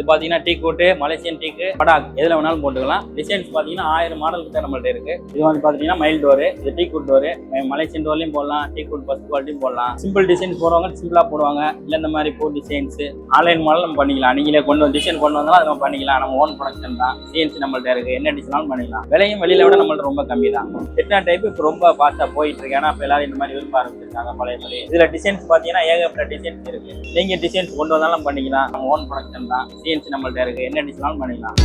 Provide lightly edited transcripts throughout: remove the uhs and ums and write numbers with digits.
பாத்தீங்கன்னா டீ கோட்டு, மலேசியன் டீக்கு, படாக் எதுல வேணாலும் போட்டுக்கலாம். டிசைன்ஸ் பாத்தீங்கன்னா 1000 மாடல் கிட்ட நம்மள்ட்ட இருக்கு. இது வந்து பாத்தீங்கன்னா மைல் டோரு, இது டீ கோட் டோரு, மலேசியன் டோர்லயும் போடலாம், டீ கோட் ஃபர்ஸ்ட் குவாலிட்டியும் போடலாம். சிம்பிள் டிசைன்ஸ் போடுவாங்க, சிம்பிளா போடுவாங்க. இல்ல இந்த மாதிரி போர் டிசைன்ஸ் ஆன்லைன் மாடல் நம்ம பண்ணிக்கலாம். நீங்களே டிசைன் கொண்டு வந்தாலும் அதை நம்ம பண்ணிக்கலாம். நம்ம ஓன் ப்ரொடக்ஷன் தான். சிஎன்சி நம்மள்ட்ட இருக்கு. என்ன டிசைனாலும் பண்ணிக்கலாம். விலையும் வெளியில விட நம்மள்ட்ட ரொம்ப கம்மி தான். எட்டா டைப் இப்போ ரொம்ப ஃபாஸ்டா போயிட்டு இருக்கு. ஏன்னா இப்ப எல்லாரும் இந்த மாதிரி விரும்ப ஆரம்பிச்சிருக்காங்க பழைய பழைய. இதுல டிசைன்ஸ் பாத்தீங்கன்னா ஏகப்பட்ட டிசைன்ஸ் இருக்கு. நீங்க டிசைன்ஸ் கொண்டு வந்தாலும் பண்ணிக்கலாம். நம்ம ஓன் ப்ரொடக்ஷன் தான். சிஎன்சி நம்மள்ட்ட இருக்கு. என்ன டிசைனாலும் பண்ணிக்கலாம்.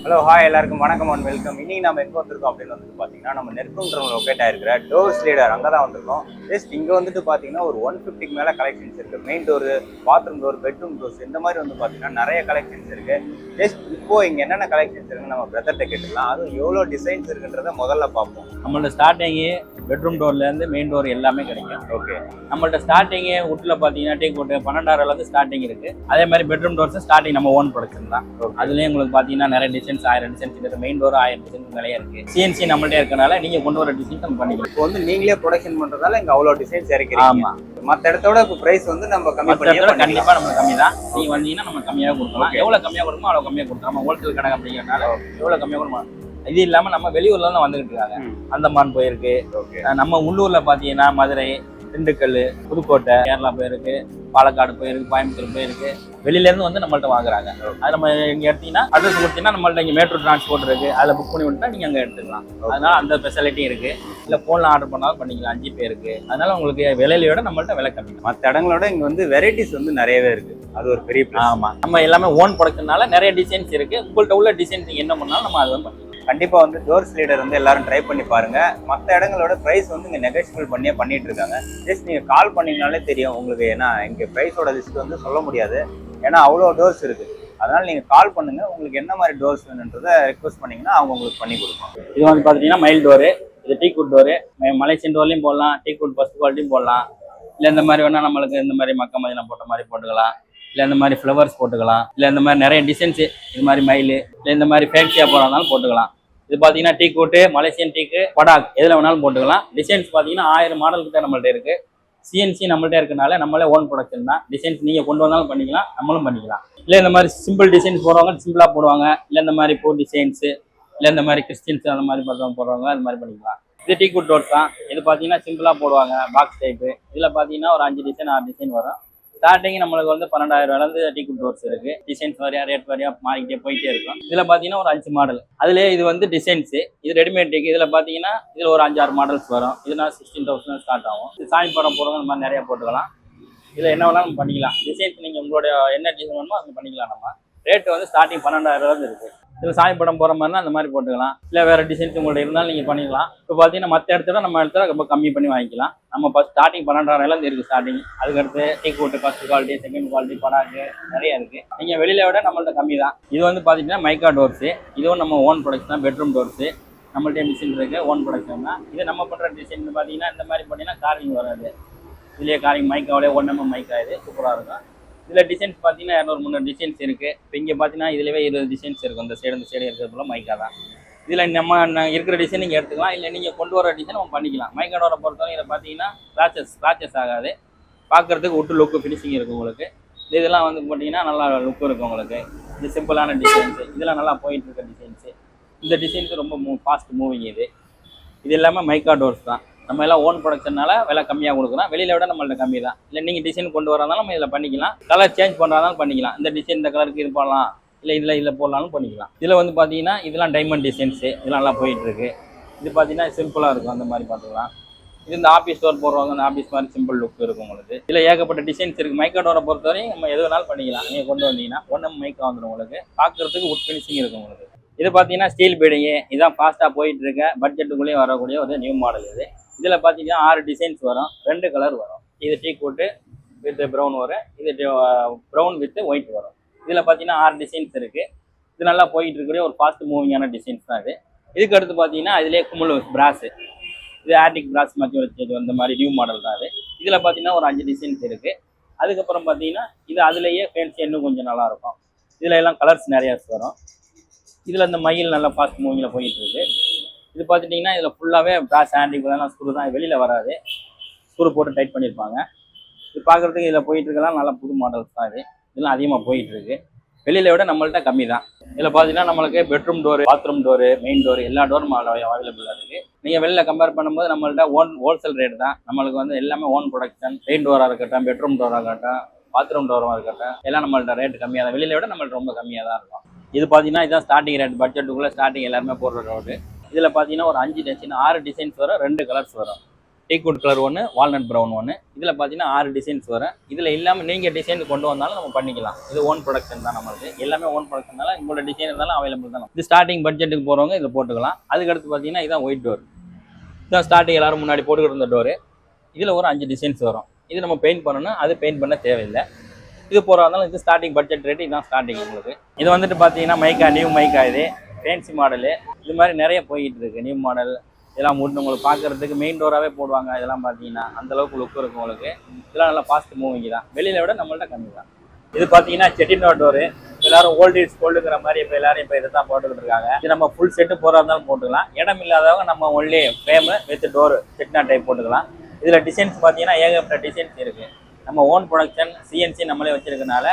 ஹலோ ஹாய், எல்லாருக்கும் வணக்கம் அண்ட் வெல்கம். இன்னைக்கு நம்ம எங்கே வந்திருக்கோம் அப்படின்னு பார்த்தீங்கன்னா நம்ம நெற்குன்ற லொக்கேட் ஆயிருக்கிற டோர் ஸ்லீடர் அங்கே தான் வந்திருக்கோம். ஜஸ்ட் இங்கே பார்த்தீங்கன்னா ஒரு 150க்கு மேலே கலெக்ஷன்ஸ் இருக்குது. Main door, bathroom door, bedroom doors இந்த மாதிரி பார்த்தீங்கன்னா நிறைய கலெக்ஷன்ஸ் இருக்குது. ஜஸ்ட் இப்போ இங்கே என்னென்ன கலெக்ஷன்ஸ் இருக்குன்னு நம்ம பிரதர்கிட்ட கேட்டுக்கலாம். அதுவும் எவ்வளோ டிசைன்ஸ் இருக்குன்றத முதல்ல பார்ப்போம். நம்மளோட ஸ்டார்டிங்கு பெட்ரூம் டோர்லேருந்து மெயின் டோர் எல்லாமே கிடைக்கும். ஓகே, நம்மள்ட்ட ஸ்டார்டிங்கு வுட்டில் பார்த்தீங்கன்னா டீ கோட்டு 12,000 ஸ்டார்டிங் இருக்குது. அதே மாதிரி பெட்ரூம் டோர்ஸ் ஸ்டார்டிங் நம்ம ஓன் ப்ரொடக்ஷன் தான். அதுலேயும் உங்களுக்கு பார்த்தீங்கன்னா நிறைய டிசைன்ஸ் 1000 டிசைன்ஸ் இருக்குது. மெயின் டோர் 1000 டிசைன்ஸ் நிறைய இருக்குது. சிஎன்சி நம்மள்ட்ட இருக்கனால நீங்கள் கொண்டு வர டிசைன்ஸ் நம்ம பண்ணிக்கலாம். இப்போ நீங்களே ப்ரொடக்ஷன் பண்ணுறதால இங்கே அவ்வளோ டிசைன்ஸ் இறக்கிறீங்க. ஆமாம், மற்ற இடத்தோட இப்போ ப்ரைஸ் நம்ம கம்மி பண்ணி கண்டிப்பாக நம்ம கம்மி தான். நீங்கள் வந்தீங்கன்னா நம்ம கம்மியாக கொடுக்கலாம். எவ்வளோ கம்மியாக கொடுக்குமோ அவ்வளோ கம்மியாக கொடுக்கலாம். நம்ம ஹோல்சேல் கடை அப்படிங்கிறனால எவ்வளோ கம்மியாக கொடுக்கலாம். இது இல்லாம நம்ம வெளியூர்ல தான் வந்துகிட்டு இருக்காங்க. அந்தமான் போயிருக்கு. நம்ம உள்ளூர்ல பாத்தீங்கன்னா மதுரை, திண்டுக்கல், புதுக்கோட்டை, கேரளா போயிருக்கு, பாலக்காடு போயிருக்கு, கோயம்புத்தூர் போயிருக்கு. வெளியில இருந்து வந்து நம்மள்ட்ட வாங்குறாங்க. அது நம்ம இங்க எடுத்தீங்கன்னா அட்ரஸ் கொடுத்தீங்கன்னா நம்மள்ட்ட இங்க மேட்ரோ டிரான்ஸ்போர்ட் இருக்கு. அதில் புக் பண்ணி விட்டா நீங்க அங்க எடுத்துக்கலாம். அதனால அந்த ஃபெசிலிட்டி இருக்கு. இல்ல போன்ல ஆர்டர் பண்ணாலும் பண்ணிக்கலாம். ஜிபே இருக்கு. அதனால உங்களுக்கு விலையில விட நம்மள்ட்ட விலை கம்மி. மற்ற இடங்களோட இங்க வெரைட்டிஸ் நிறையவே இருக்கு. அது ஒரு பெரிய பிளஸ். ஆமா, நம்ம எல்லாமே ஓன் ப்ரொடக்ஷனால நிறைய டிசைன்ஸ் இருக்கு. உங்கள்ட்ட உள்ள டிசைன்ஸ் நீங்க என்ன பண்ணாலும் நம்ம அதை பண்ணிக்கலாம். கண்டிப்பா டோர் ஸ்லீடர் எல்லாரும் ட்ரை பண்ணி பாருங்க. மற்ற இடங்களோட பிரைஸ் இங்க நெகோஷியபிள் பண்ணியே பண்ணிட்டு இருக்காங்க. ஜஸ்ட் நீங்க கால் பண்ணீங்கனாலே தெரியும் உங்களுக்கு. ஏன்னா இங்க பிரைஸோட லிஸ்ட் சொல்ல முடியாது. ஏன்னா அவ்வளோ டோர்ஸ் இருக்கு. அதனால நீங்க கால் பண்ணுங்க. உங்களுக்கு என்ன மாதிரி டோர்ஸ் வேணுன்றதை ரெக்வஸ்ட் பண்ணீங்கன்னா அவங்க உங்களுக்கு பண்ணி கொடுப்பாங்க. இது பாத்தீங்கன்னா மைல் டோரு, இது டீ குட் டோரு, மலேசியன் டோர்லயும் போடலாம், டீ குட் ஃபர்ஸ்ட் குவாலிட்டியும் போடலாம். இல்ல இந்த மாதிரி வேணா நம்மளுக்கு இந்த மாதிரி மக்க மதினம் போட்ட மாதிரி போட்டுக்கலாம். இல்லை இந்த மாதிரி ஃப்ளவர்ஸ் போட்டுக்கலாம். இல்லை இந்த மாதிரி நிறைய டிசைன்ஸ் இது மாதிரி மயில், இல்லை இந்த மாதிரி ஃபேன்சியாக போடுறதுனாலும் போட்டுக்கலாம். இது பார்த்தீங்கன்னா டீ கோட்டு, மலேசியன் டீக்கு, படாக் எதில் வேணாலும் போட்டுக்கலாம். டிசைன்ஸ் பார்த்தீங்கன்னா 1000 மாடல் கிட்ட நம்மள்ட்ட இருக்கு. சிஎன்சி நம்மள்ட்ட இருக்கனால நம்மளே ஓன் ப்ரொடக்ஷன் தான். டிசைன்ஸ் நீங்கள் கொண்டு வந்தாலும் பண்ணிக்கலாம், நம்மளும் பண்ணிக்கலாம். இல்லை இந்த மாதிரி சிம்பிள் டிசைன்ஸ் போடுவாங்க, சிம்பிளாக போடுவாங்க. இல்லை இந்த மாதிரி போர் டிசைன்ஸு, இல்லை இந்த மாதிரி கிறிஸ்டின்ஸ் அந்த மாதிரி போடுறவங்க அது மாதிரி பண்ணிக்கலாம். இது டீ குட் டோர்ஸ் தான். இது பார்த்தீங்கன்னா சிம்பிளாக போடுவாங்க, பாக்ஸ் டைப்பு. இதில் பார்த்தீங்கன்னா ஒரு 5 டிசைன் 6 டிசைன் வரும். ஸ்டார்டிங் நம்மளுக்கு 12,000 டீ குட் டோர்ஸ் இருக்கு. டிசைன்ஸ் வரையா ரேட் வரையா மாறிக்கிட்டே போயிட்டே இருக்கும். இதுல பாத்தீங்கன்னா ஒரு 5 மாடல். அதுலேயே இது டிசைன்ஸ், இது ரெடிமேட் டீக்கு. இதுல பாத்தீங்கன்னா இதுல ஒரு 5-6 மாடல்ஸ் வரும். இதுனா 16,000 ஸ்டார்ட் ஆகும். இது சாமி படம் போடுறவங்க இந்த மாதிரி நிறைய போட்டுக்கலாம். இதுல என்ன வேணாலும் பண்ணிக்கலாம். டிசைன்ஸ் நீங்க உங்களோட என்ன டிசைன் வேணுமோ அது பண்ணிக்கலாம். நம்ம ரேட் ஸ்டார்டிங் 12,000 இருக்கு. இதில் சாமி படம் போகிற மாதிரினா அந்த மாதிரி போட்டுக்கலாம். இல்லை வேறு டிசைன்ஸ் உங்கள்ட்ட இருந்தாலும் நீங்கள் பண்ணிக்கலாம். இப்போ பார்த்தீங்கன்னா மற்ற இடத்துல நம்ம இடத்துல ரொம்ப கம்மி பண்ணி வாங்கிக்கலாம். நம்ம ஃபஸ்ட் ஸ்டார்டிங் 12,000 இருக்குது ஸ்டார்டிங். அதுக்கடுத்து டீ கோட்டு ஃபர்ஸ்ட் குவாலிட்டி, செகண்ட் குவாலிட்டி, படாக்கு நிறைய இருக்குது. நீங்கள் வெளியில விட நம்மள்ட்ட கம்மி தான். இது பார்த்தீங்கன்னா மைக்கா டோர்ஸு. இதுவும் நம்ம ஓன் ப்ரொடக்ஷன் தான். பெட்ரூம் டோர்ஸு நம்மள்ட்ட டிசைன் இருக்குது, ஓன் ப்ரொடக்ஷன் தான். இது நம்ம பண்ணுற டிசைன் பார்த்தீங்கன்னா இந்த மாதிரி பார்த்தீங்கன்னா காரிங் வராது. இதுலேயே காரிங் மைக்காவிலே 1mm மைக்கா. இது சூப்பராக இருக்கும். இதில் டிசைன்ஸ் பார்த்தீங்கன்னா 200-300 டிசைன்ஸ் இருக்குது. இப்போ இங்கே பார்த்தீங்கன்னா இதுலேயே 20 டிசைன்ஸ் இருக்கும். இந்த சைடு இருக்கிறதுல மைக்கா தான். இதில் நம்ம இருக்கிற டிசைன் நீங்கள் எடுத்துக்கலாம். இல்லை நீங்கள் கொண்டு வர டிசைன் நம்ம பண்ணிக்கலாம். மைக்காடோரை பொறுத்தவரை இதை பார்த்தீங்கன்னா ஸ்க்ராச்சஸ் ஆகாது. பார்க்குறதுக்கு ஒட்டு லுக்கு ஃபினிஷிங் இருக்கும் உங்களுக்கு. இதெல்லாம் பார்த்தீங்கன்னா நல்லா லுக்கு இருக்கும் உங்களுக்கு. இது சிம்பிளான டிசைன்ஸு. இதெல்லாம் நல்லா போயிட்டு இருக்க டிசைன்ஸு. இந்த டிசைன்ஸு ரொம்ப ஃபாஸ்ட் மூவிங். இது இல்லாமல் மைக்கா டோர்ஸ் தான். நம்ம எல்லாம் ஓன் ப்ரொடக்ஷனால விலை கம்மியாக கொடுக்குறோம். வெளியில விட நம்மள்ட்ட கம்மி தான். இல்லை நீங்கள் டிசைன் கொண்டு வரதாலும் நம்ம இதில் பண்ணிக்கலாம். கலர் சேஞ்ச் பண்ணுறதாலும் பண்ணிக்கலாம். இந்த டிசைன் இந்த கலருக்கு இது போடலாம், இல்லை இதில் போடலாலும் பண்ணிக்கலாம். இதில் பார்த்தீங்கன்னா இதெல்லாம் டைமண்ட் டிசைன்ஸு. இதெல்லாம் நல்லா போயிட்டு இருக்கு. இது பார்த்தீங்கன்னா சிம்பிளாக இருக்கும். அந்த மாதிரி பார்த்துக்கலாம். இது இந்த ஆஃபீஸ் டோர் போடுறவங்க அந்த ஆஃபீஸ் மாதிரி சிம்பிள் லுக் இருக்கும் உங்களுக்கு. இதில் ஏகப்பட்ட டிசைன்ஸ் இருக்குது. மைக்கா டோரை பொறுத்தவரையும் நம்ம எது வேணாலும் பண்ணிக்கலாம். நீங்கள் கொண்டு வந்தீங்கன்னா 1mm மைக்கா வந்துடும் உங்களுக்கு. பார்க்குறதுக்கு உட் ஃபினிஷிங் இருக்கும் உங்களுக்கு. இது பார்த்தீங்கன்னா ஸ்டீல் பீடிங்கு. இதுதான் ஃபாஸ்ட்டாக போயிட்டு இருக்க பட்ஜெட்டுக்குள்ளேயும் வரக்கூடிய ஒரு நியூ மாடல் இது. இதில் பார்த்தீங்கன்னா 6 டிசைன்ஸ் வரும். 2 கலர் வரும். இது டீ கோட்டு வித் ப்ரௌன் வரும். இது ப்ரௌன் வித் ஒயிட் வரும். இதில் பார்த்தீங்கன்னா 6 டிசைன்ஸ் இருக்குது. இது நல்லா போயிட்டு இருக்கக்கூடிய ஒரு ஃபாஸ்ட் மூவிங்கான டிசைன்ஸ் தான் இது. இதுக்கு அடுத்து பார்த்தீங்கன்னா இதிலே குமுல் பிராஸு. இது ஆர்டிக் பிராஸ் மாதிரி வச்சு அந்த மாதிரி நியூ மாடல் தான் அது. இதில் பார்த்தீங்கன்னா ஒரு 5 டிசைன்ஸ் இருக்குது. அதுக்கப்புறம் பார்த்தீங்கன்னா இது அதுலேயே ஃபேன்சி இன்னும் கொஞ்சம் நல்லாயிருக்கும். இதில் எல்லாம் கலர்ஸ் நிறையா வரும். இதில் இந்த மயில் நல்லா ஃபாஸ்ட் மூவிங்கில் போயிட்டு இருக்கு. இது பார்த்துட்டிங்கன்னா இதில் ஃபுல்லாகவே பிராஸ் ஹேண்டிங் ஸ்க்ரூ தான், வெளியில் வராது, ஸ்க்ரூ போட்டு டைட் பண்ணியிருப்பாங்க. இது பார்க்குறதுக்கு இதில் போயிட்டு இருக்கலாம், நல்லா புது மாடல்ஸ் தான் இது. இதெல்லாம் அதிகமாக போயிட்டு இருக்கு. வெளியில விட நம்மள்ட்ட கம்மி தான். இதில் பார்த்தீங்கன்னா நம்மளுக்கு bedroom door, bathroom door, main door எல்லா டோரும் அவைலபிளாக இருக்குது. நீங்கள் வெளியில் கம்பேர் பண்ணும்போது நம்மள்ட்ட ஹோல்சேல் ரேட் தான். நம்மளுக்கு வந்து எல்லாமே ஓன் ப்ரொடக்ஷன். மெயின் டோராக இருக்கட்டும், பெட்ரூம் டோராக இருக்கட்டும், பாத்ரூம் டோராக இருக்கட்டும், எல்லாம் நம்மள்ட்ட ரேட் கம்மியாக தான், வெளியில விட நம்மள்ட்ட ரொம்ப கம்மியாக தான் இருக்கும். இது பார்த்தீங்கன்னா இதுதான் ஸ்டார்டிங் ரேட், பட்ஜெட்டுக்குள்ளே ஸ்டார்டிங் எல்லாருமே போடுற ரோடு. இதில் பார்த்தீங்கன்னா ஒரு 5 டிசைன் 6 டிசைன்ஸ் வரும், 2 கலர்ஸ் வரும். டீக்வுட் கலர் ஒன்று, வால்நட் ப்ரௌன் ஒன்று. இதில் பார்த்தீங்கன்னா 6 டிசைன்ஸ் வரும். இதில் இல்லாமல் நீங்கள் டிசைன் கொண்டு வந்தாலும் நம்ம பண்ணிக்கலாம். இது ஓன் ப்ரொடக்ஷன் தான் நம்மளுக்கு, எல்லாமே ஓன் ப்ரொடக்ஷனால உங்களோட டிசைன் இருந்தாலும் அவைலபிள் தான். இது ஸ்டார்டிங் பட்ஜெட்டுக்கு போகிறவங்க இதில் போட்டுக்கலாம். அதுக்கடுத்து பார்த்தீங்கன்னா இதான் ஒயிட் டோர். இதுதான் ஸ்டார்டிங் எல்லாரும் முன்னாடி போட்டுக்கிட்டு இருந்த டோரு. இதில் ஒரு 5 டிசைன்ஸ் வரும். இது நம்ம பெயிண்ட் பண்ணணும், அது பெயிண்ட் பண்ண தேவையில்லை. இது போகிறதாலும் இது ஸ்டார்டிங் பட்ஜெட் ரேட்டு, இதுதான் ஸ்டார்டிங் உங்களுக்கு. இது வந்துட்டு பார்த்தீங்கன்னா மைக்கா, நியூ மைக்கா, இது ஃபேன்சி மாடலு. இது மாதிரி நிறைய போய்கிட்டு இருக்குது. நியூ மாடல் இதெல்லாம் முடிஞ்சு உங்களுக்கு பார்க்குறதுக்கு மெயின் டோராகவே போடுவாங்க. இதெல்லாம் பார்த்தீங்கன்னா அந்தளவுக்கு லுக் இருக்கும் உங்களுக்கு. இதெல்லாம் நல்லா ஃபாஸ்ட் மூவிங் தான், வெளியில விட நம்மள்ட்ட கம்மி தான். இது பார்த்தீங்கன்னா செட்டிநாடு டோரு. எல்லாரும் ஓல்ட் இஸ் கோல்டுங்கிற மாதிரி இப்போ எல்லாரும் இப்போ இதை தான் போட்டுக்கிட்டு இருக்காங்க. இது நம்ம ஃபுல் செட்டு போகிறா இருந்தாலும் போட்டுக்கலாம். இடம் இல்லாதவங்க நம்ம only frame with door Chettinad type போட்டுக்கலாம். இதில் டிசைன்ஸ் பார்த்தீங்கன்னா ஏகப்பட்ட டிசைன்ஸ் இருக்குது. நம்ம ஓன் ப்ரொடக்ஷன் சிஎன்சி நம்மளே வச்சிருக்கனால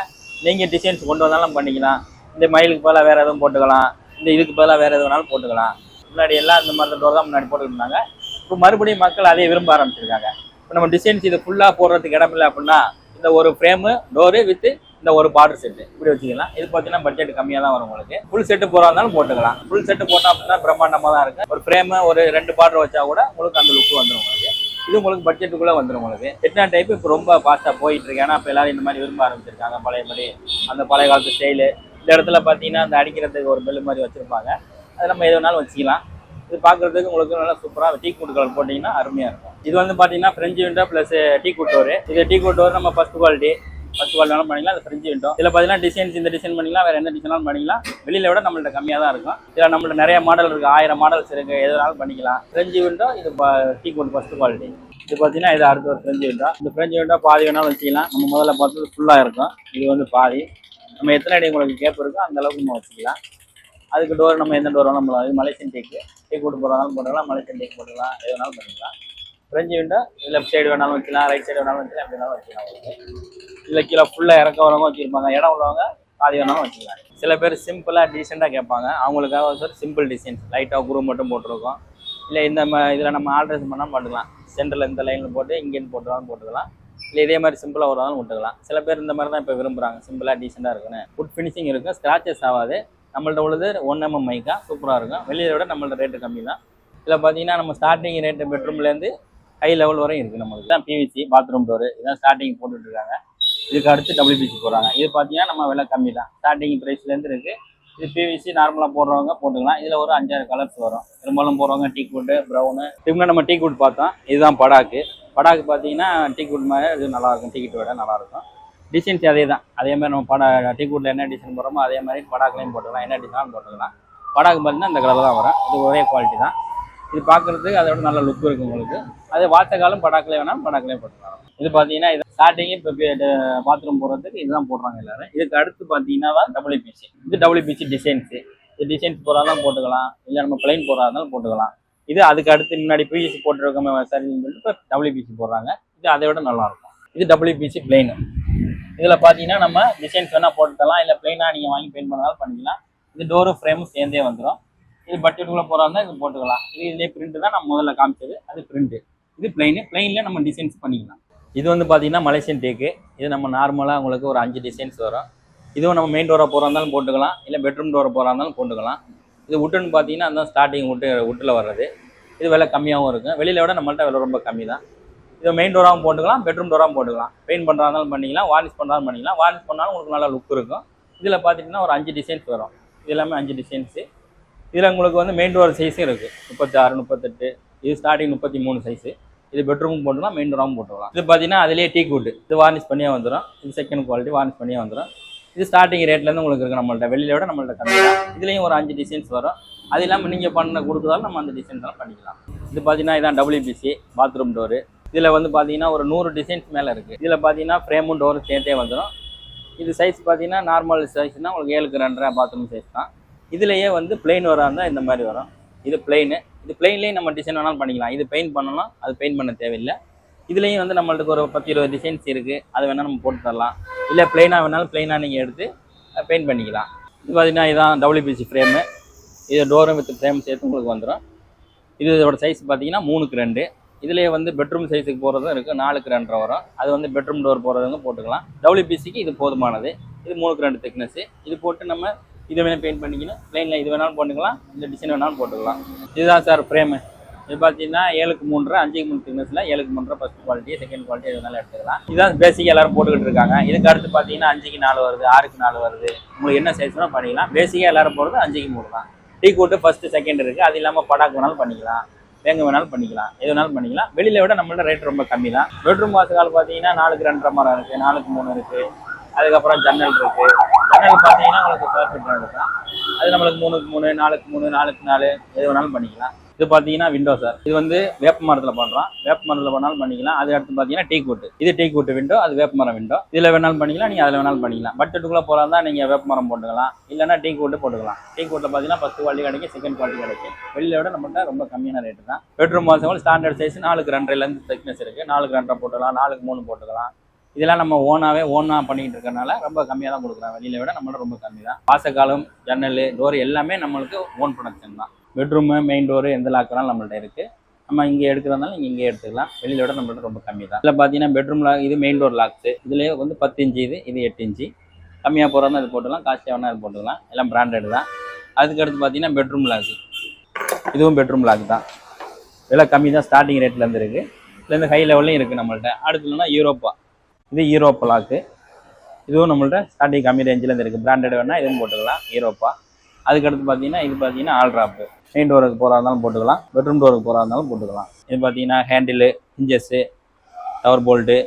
நீங்கள் டிசைன்ஸ் கொண்டு வந்தாலும் பண்ணிக்கலாம். இந்த மயிலுக்கு பதிலாக வேறு எதுவும் போட்டுக்கலாம், இந்த இதுக்கு பதிலாக வேறு எது வேணாலும் போட்டுக்கலாம். முன்னாடி எல்லாம் இந்த மாதிரி டோர் தான் முன்னாடி போட்டுக்கிட்டு இருந்தாங்க. இப்போ மறுபடியும் மக்கள் அதே விரும்ப ஆரம்பிச்சிருக்காங்க. இப்போ நம்ம டிசைன்ஸ் இது ஃபுல்லாக போடுறதுக்கு இடம் இல்லை அப்படின்னா இந்த ஒரு ஃப்ரேமு டோரு வித் இந்த ஒரு பார்டர் செட்டு இப்படி வச்சுக்கலாம். இது பார்த்தீங்கன்னா பட்ஜெட் கம்மியாக தான் வரும் உங்களுக்கு. ஃபுல் செட்டு போகிறா இருந்தாலும் போட்டுக்கலாம். ஃபுல் செட்டு போட்டால் அப்படின்னா பிரம்மாண்டமாக தான் இருக்குது. ஒரு ஃப்ரேமு ஒரு 2 பார்டர் வச்சா கூட உங்களுக்கு அந்த லுக்கு வந்துடும் உங்களுக்கு. இது உங்களுக்கு பட்ஜெட்டுக்குள்ளே வந்துடும் உங்களுக்கு. செட்டினா டைப் இப்போ ரொம்ப ஃபாஸ்ட்டாக போயிட்டு இருக்கு. ஏன்னா இப்போ எல்லாரும் இந்த மாதிரி விரும்ப ஆரம்பிச்சிருக்காங்க. பழையபடி அந்த பழைய காலத்து ஸ்டைலு. இந்த இடத்துல பார்த்தீங்கன்னா அந்த அடிக்கிறதுக்கு ஒரு பெல் மாதிரி வச்சுருப்பாங்க. அது நம்ம எது வேணாலும் வச்சுக்கலாம். இது பார்க்குறதுக்கு உங்களுக்கு நல்லா சூப்பராக டீக்வுட் கலர் போட்டிங்கன்னா அருமையாக இருக்கும். இது வந்து பார்த்தீங்கன்னா French window plus teakwood door. இது டீக்வுட் டோர் நம்ம ஃபஸ்ட் குவாலிட்டி வேணாலும் பண்ணிக்கலாம். அது ஃப்ரெஞ்சு விண்டோ. இதில் பார்த்தீங்கன்னா டிசைன்ஸ் இந்த டிசைன் பண்ணிக்கலாம், வேறு எந்த டிசைனாலும் பண்ணிக்கலாம். வெளியில விட நம்மள்ட்ட கம்மியாக தான் இருக்கும். இதில் நம்மள்ட்ட நிறைய மாடல் இருக்குது, 1000 மாடல்ஸ் இருக்குது, எது வேணாலும் பண்ணிக்கலாம். ஃப்ரெஞ்சு விண்டோ இது டீக்வுட் ஃபஸ்ட் குவாலிட்டி. இது பார்த்தீங்கன்னா இது அடுத்த ஒரு ஃப்ரெஞ்சு விண்டோ. இந்த ஃப்ரெஞ்சு விண்டோ பாதி வேணாலும் வச்சுக்கலாம். நம்ம முதல்ல பார்த்தது ஃபுல்லாக இருக்கும், இது வந்து பாதி. நம்ம எத்தனை அடி உங்களுக்கு கேப் இருக்கோ அந்த அளவுக்கு நம்ம வச்சுக்கலாம். அதுக்கு டோர் நம்ம எந்த டோர் வேணாலும் போடலாம். இது மலேசியன் டீக்வுட் போடுறதாலும் போட்டுக்கலாம், மலேசியன் டீக் போட்டுக்கலாம், எது வேணாலும் பண்ணிக்கலாம். ஃப்ரெஞ்சு விண்டோ லெஃப்ட் சைடு வேணாலும் வச்சுக்கலாம், ரைட் சைடு வேணாலும் வச்சுக்கலாம், எப்படி வேணாலும் வச்சுக்கலாம் உங்களுக்கு. இல்லை கீழே ஃபுல்லாக இறக்க வரவங்க வச்சுருப்பாங்க, இடம் உள்ளவங்க பாதி வேணாலும் வச்சுக்கலாம். சில பேர் சிம்பிளாக டீசெண்டாக கேட்பாங்க, அவங்களுக்காக ஒரு சிம்பிள் டிசைன்ஸ் லைட்டாக குரூ மட்டும் போட்டிருக்கோம். இல்லை இந்த இதில் நம்ம ஆல்ட்ரேஷன் பண்ணால் பண்ணிக்கலாம். சென்டரில் இந்த லைனில் போட்டு இங்கேன்னு போட்டுருவாலும் போட்டுக்கலாம். இல்லை இதே மாதிரி சிம்பிளாக வருவாலும் விட்டுக்கலாம். சில பேர் இந்த மாதிரி தான் இப்போ விரும்புகிறாங்க, சிம்பிளாக டீசெண்டாக இருக்குன்னு. ஃபுட் ஃபினிஷிங் இருக்கும், ஸ்க்ராச்சஸ் ஆகாது. நம்மள்ட்ட உள்ளது 1 mm மைக்கா சூப்பராக இருக்கும். வெளியை விட நம்மள்ட்ட ரேட்டு கம்மி தான். இதில் பார்த்தீங்கன்னா நம்ம ஸ்டார்டிங் ரேட்டு பெட்ரூம்லேருந்து ஹை லெவல் வரையும் இருக்குது. நம்மளுக்கு தான் பிவிசி பாத்ரூம் டோரு இதான் ஸ்டார்டிங் போட்டுட்ருக்காங்க. இதுக்கு அடுத்து WPC போடுறாங்க. இது பார்த்தீங்கன்னா நம்ம விலை கம்மி தான், ஸ்டார்டிங் ப்ரைஸ்லேருந்து இருக்குது. இது பிவிசி நார்மலாக போடுறவங்க போட்டுக்கலாம். இதில் ஒரு 5-6 கலர்ஸ் வரும். பெரும்பாலும் போடுறவங்க டீக்வுட்டு, ப்ரௌனு. இதுக்கு நம்ம டீக்வுட் பார்த்தோம், இதுதான் படாக்கு. பார்த்தீங்கன்னா டீக்வுட் மாதிரி இது நல்லாயிருக்கும், டீக்வுட் விட நல்லாயிருக்கும். டிசைன்ஸ் அதே தான், அதே மாதிரி நம்ம டீக்வுட்டில் என்ன டிசைன் போடுறோமோ அதே மாதிரி படாக்குலையும் போட்டுக்கலாம், என்ன டிசைனாலும் போட்டுக்கலாம். படாக்கு பார்த்தீங்கன்னா இந்த கலர் தான் வரும். இது ஒரே குவாலிட்டி தான். இது பார்க்குறதுக்கு அதோட நல்ல லுக் இருக்குது உங்களுக்கு. அதே வாட்ட காலம் படாக்கிலே வேணாலும் படாக்கிலே போட்டுக்கலாம். இது பார்த்தீங்கன்னா இது ஸ்டார்டிங்கே இப்போ பாத்ரூம் போடுறதுக்கு இதுதான் போடுறாங்க எல்லாரும். இதுக்கு அடுத்து பார்த்தீங்கன்னா தான் WPC. இது WPC டிசைன்ஸு. இது டிசைன்ஸ் போடுறதாலும் போட்டுக்கலாம், இல்லை நம்ம பிளைன் போடுறதாலும் போட்டுக்கலாம். இது அதுக்கு அடுத்து முன்னாடி PVC போட்டுருக்கோமே சரின்னு சொல்லிட்டு இப்போ WPC போடுறாங்க. இது அதை விட நல்லாயிருக்கும். இது WPC பிளைனு. இதில் பார்த்தீங்கன்னா நம்ம டிசைன்ஸ் வேணால் போட்டுக்கலாம், இல்லை பிளைனாக நீங்கள் வாங்கி பெயிண்ட் பண்ணாலும் பண்ணிக்கலாம். இது டோரும் ஃப்ரேமும் சேர்ந்தே வந்துடும். இது பட்ஜெட்டுக்குள்ளே போகிறாங்க இது போட்டுக்கலாம். இதே பிரிண்ட் தான் நம்ம முதல்ல காமிச்சது, அது பிரிண்ட்டு. இது பிளைனில் நம்ம டிசைன்ஸ் பண்ணிக்கலாம். இது வந்து பார்த்தீங்கன்னா மலேசியன் டேக்கு. இது நம்ம நார்மலாக உங்களுக்கு ஒரு 5 டிசைன்ஸ் வரும். இதுவும் நம்ம மெயின் டோராக போகிறா இருந்தாலும் போட்டுக்கலாம், இல்லை பெட்ரூம் டோரை போகிறா இருந்தாலும் போட்டுக்கலாம். இது உட்டுன்னு பார்த்தீங்கன்னா அந்த ஸ்டார்டிங் உட்டில் வர்றது. இது விலை கம்மியாகவும் இருக்கும். வெளியில் விட நம்மள்ட்ட விலை ரொம்ப கம்மி தான். இது மெயின் டோராகவும் போட்டுக்கலாம், பெட்ரூம் டோராகவும் போட்டுக்கலாம். பெயிண்ட் பண்ணுறா இருந்தாலும் பண்ணிக்கலாம், வார்னிஷ் பண்ணுறாலும் பண்ணிக்கலாம். வார்னிஷ் பண்ணாலும் உங்களுக்கு நல்லா லுக் இருக்கும். இதில் பார்த்தீங்கன்னா ஒரு 5 டிசைன்ஸ் வரும். இது எல்லாமே 5 டிசைன்ஸு. இதில் உங்களுக்கு வந்து மெயின் டோர் சைஸும் இருக்குது, 36, 38. இது ஸ்டார்டிங் 33 சைஸு. இது பெட்ரூமும் போட்டுக்கலாம், மெயின் டோராகவும் போட்டுக்கலாம். இது பார்த்தீங்கன்னா அதிலே டீக்வுட். இது வார்னிஷ் பண்ணியே வந்துடும். இது செகண்ட் குவாலிட்டி வார்னிஷ் பண்ணியே வந்துடும். இது ஸ்டார்டிங் ரேட்லேருந்து உங்களுக்கு இருக்குது நம்மள்ட்ட. வெளியில விட நம்மள்ட்ட கம்மி தான். இதுலேயும் ஒரு 5 டிசைன்ஸ் வரும். அது இல்லாமல் நீங்கள் கொடுக்குறதாலும் நம்ம அந்த டிசைன்ஸ் எல்லாம் பண்ணிக்கலாம். இது பார்த்தீங்கன்னா இதான் WPC பாத்ரூம் டோரு. இதில் வந்து பார்த்தீங்கன்னா ஒரு 100 டிசைன்ஸ் மேலே இருக்குது. இதில் பார்த்தீங்கன்னா ஃப்ரேமும் டோரும் சேர்த்தே வந்துடும். இது சைஸ் பார்த்தீங்கன்னா நார்மல் சைஸ்னால் உங்களுக்கு 7x2.5 பாத்ரூம் சைஸ் தான். இதுலேயே வந்து பிளெயின் வரா இருந்தால் இந்த மாதிரி வரும். இது பிளெயின். இது பிளெயின்லேயே நம்ம டிசைன் வேணாலும் பண்ணிக்கலாம். இது பெயிண்ட் பண்ணணும், அது பெயிண்ட் பண்ண தேவையில்லை. இதுலேயும் வந்து நம்மளுக்கு ஒரு 10-20 டிசைன்ஸ் இருக்குது. அது வேணால் நம்ம போட்டு தரலாம். இல்லை பிளெயினாக வேணாலும் பிளெயினாக நீங்கள் எடுத்து பெயிண்ட் பண்ணிக்கலாம். இது பார்த்தீங்கன்னா இதுதான் WPC ஃப்ரேமு. இது டோரும் வித் ஃப்ரேம் சேர்த்து உங்களுக்கு வந்துடும். இதோட சைஸ் பார்த்தீங்கன்னா 3x2. இதுலேயே வந்து பெட்ரூம் சைஸுக்கு போகிறதும் இருக்குது, 4x2 வரும். அது வந்து பெட்ரூம் டோர் போகிறவங்க போட்டுக்கலாம். WPCக்கு இது போதுமானது. இது 3x2 திக்னஸ். இது போட்டு நம்ம இதை வேணால் பெயிண்ட் பண்ணிக்கணும். பிளெயினில் இது வேணாலும் போட்டுக்கலாம், இந்த டிசைன் வேணாலும் போட்டுக்கலாம். இதுதான் சார் ஃப்ரேமு. இது பார்த்தீங்கன்னா 7x3, 5x3 திக்னஸில் 7x3 first quality, second quality எது வேணாலும் எடுத்துக்கலாம். இதுதான் பேசிக்காக எல்லாரும் போட்டுக்கிட்டு இருக்காங்க. இதுக்கு அடுத்து பார்த்தீங்கன்னா 5x4 வருது, 6x4 வருது. உங்களுக்கு என்ன சைஸ் வேணால் பண்ணிக்கலாம். பேசிக்காக எல்லாரும் போகிறது 5x3 தான். டீ கூட்டு ஃபஸ்ட்டு செகண்ட் இருக்குது. அது இல்லாமல் படாக்கு வேணாலும் பண்ணிக்கலாம், வேங்க வேணாலும் பண்ணிக்கலாம், எது வேணாலும் பண்ணிக்கலாம். வெளியில் விட நம்மள்ட்ட ரேட் ரொம்ப கம்மி தான். பெட்ரூம் வாசகால் பார்த்தீங்கன்னா 4x2 மரம் இருக்குது, 4x3 இருக்குது. அதுக்கப்புறம் ஜன்னல் இருக்குது. ஜன்னல் பார்த்தீங்கன்னா உங்களுக்கு ஸ்கொயர் ஃபீட் எடுக்கலாம். அது நம்மளுக்கு 3x3, 4x3, 4x4 எது வேணாலும் பண்ணிக்கலாம். இது பார்த்தீங்கன்னா விண்டோ சார். இது வந்து வேப்ப மரத்தில் பண்ணுறோம். வேப்ப மரத்தில் பண்ணாலும் பண்ணிக்கலாம். அது அடுத்து பார்த்தீங்கன்னா டீ கூட்டு. இது டீ கூட்டு விண்டோ, அது வேப்ப மரம் விண்டோ. இதில் வேணாலும் பண்ணிக்கலாம், நீங்கள் அதில் வேணாலும் பண்ணிக்கலாம். பட்ஜெட்டுக்குள்ளே போகிறதா நீங்கள் வேப்ப மரம் போட்டுக்கலாம், இல்லைன்னா டீ கூட்டு போட்டுக்கலாம். டீ கூட்டில் பார்த்தீங்கன்னா ஃபஸ்ட் குவாலிட்டி கிடைக்கும், செகண்ட் குவாலிட்டி கிடைக்கும். வெளியில் விட நம்மகிட்ட ரொம்ப கம்மியான ரேட்டு தான். பெட்ரூம் வாசல் ஸ்டாண்டர்ட் சைஸ் 4x2 திக்னஸ் இருக்குது. 4x2 போட்டுக்கலாம், 4x3 போட்டுக்கலாம். இதெல்லாம் நம்ம ஓனாக பண்ணிக்கிட்டு இருக்கறனால ரொம்ப கம்மியாக தான் கொடுக்குறோம். வெளியில விட நம்மள்ட்ட ரொம்ப கம்மி தான். வாசக்காலம், ஜன்னல், டோர் எல்லாமே நம்மளுக்கு ஓன் ப்ரொடக்ஷன் தான். பெட்ரூமு, மெயின் டோரு எந்த லாக்கெல்லாம் நம்மள்ட்ட இருக்குது. நம்ம இங்கே எடுக்கிறதுனால நீங்கள் இங்கே எடுத்துக்கலாம். வெளியில விட நம்மள்ட்ட ரொம்ப கம்மி தான். இதில் பார்த்தீங்கன்னா பெட்ரூம் லாக், இது மெயின் டோர் லாக்ஸு. இதுலேயே வந்து 10 இன்ச்சு, இது 8 இன்ச்சு. கம்மியாக போகிறதா இது போட்டுக்கலாம், காஸ்ட்லியாக வேணால் இது போட்டுக்கலாம். எல்லாம் பிராண்டட் தான். அதுக்கடுத்து பார்த்தீங்கன்னா பெட்ரூம் லாக்கு. இதுவும் பெட்ரூம் லாக் தான். விலை கம்மி தான், ஸ்டார்டிங் ரேட்லேருந்து இருக்குது. இதுலேருந்து ஹை லெவல்லையும் இருக்குது நம்மள்ட்ட. அடுத்துனா யூரோப்பா. இது யூரோப்பா லாக்கு. இதுவும் நம்மள்ட்ட ஸ்டார்டிங் கம்மி ரேஞ்சிலேருந்து இருக்குது. பிராண்டட் வேணால் இதுவும் போட்டுக்கலாம், யூரோப்பா. அதுக்கடுத்து பார்த்தீங்கன்னா இது பார்த்தீங்கன்னா ஆல் ட்ராப்பு. மெயின் டோருக்கு போகிறா இருந்தாலும் போட்டுக்கலாம், பெட்ரூம் டோருக்கு போகிறா இருந்தாலும் போட்டுக்கலாம். இது பார்த்தீங்கன்னா handle, hinges, tower bolt,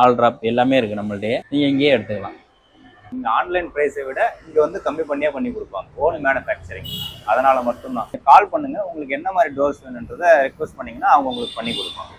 aldrop எல்லாமே இருக்குது நம்மள்ட்டே. நீங்கள் இங்கேயே எடுத்துக்கலாம். இந்த ஆன்லைன் ப்ரைஸை விட இங்கே வந்து கம்மி பண்ணியே பண்ணி கொடுப்பாங்க. Own manufacturing. அதனால் மட்டும்தான் கால் பண்ணுங்கள். உங்களுக்கு என்ன மாதிரி டோர்ஸ் வேணுன்றதை ரெக்வஸ்ட் பண்ணிங்கன்னா அவங்க உங்களுக்கு பண்ணி கொடுப்பாங்க.